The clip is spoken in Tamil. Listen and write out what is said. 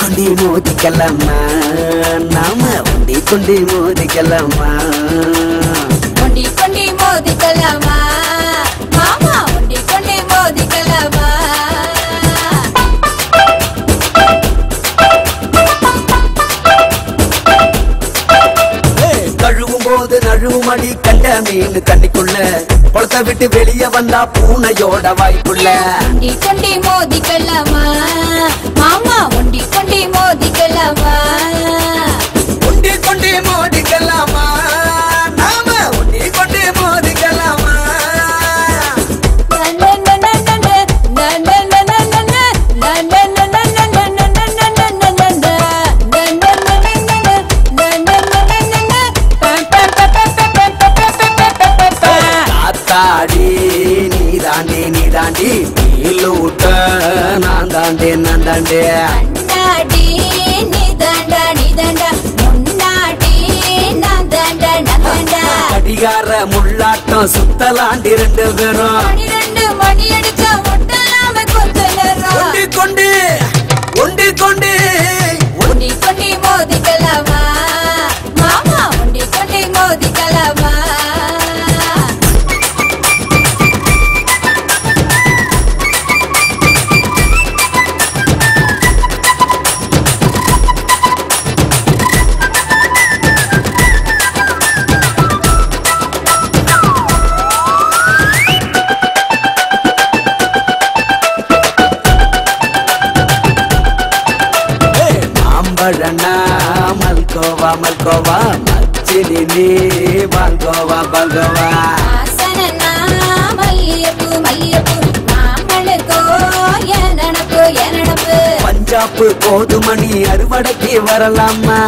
கொண்டி மோதிக்கலாமா நாம ஒண்டி கொண்டி மோதிக்கலாமா ஒண்டி கொண்டி மோதிக்கலாமா மாமா ஒண்டி கொண்டி மோதிக்கலாமா கழுவும் போது நழுவும் அடி கண்ட மீன் கண்ணிக்குள்ள குளத்தை விட்டு வெளியே வந்தா பூனையோட வாய்ப்புள்ள ஒண்டி கொண்டி மோதிக்கலாமா மாமா ஒண்டி கொண்டி மோதிக்கலாமா ஒண்டி கொண்டி மோதிக்கலாமா நாம ஒண்டி கொண்டி மோதிக்கலாமா தாடி நீ தாண்டி நீலூட்ட நான் தாண்டே அண்ணாடி நீ தாண்டா முன்னாடி நான் தாண்டா கடிகார முள்ளாட்டம் சுத்தலாண்டி 2 பேரும் 12 மணி அடிச்சா முட்டலாம கொஞ்ச நேரம் ஒண்டி கொண்டி ஒண்டி கொண்டி ஒண்டி கொண்டி மோதிக்கலாமா மாமா ஒண்டி கொண்டி மோதிக்கலாமா மாம்பழனா மல்கோவா மச்சினி நீ பால்கோவா ஆசனனா மல்லியப்பூ மாமளுக்கோ என் நினப்பு பஞ்சாப்பு கோதுமணி அறுவடைக்கு வரலாமா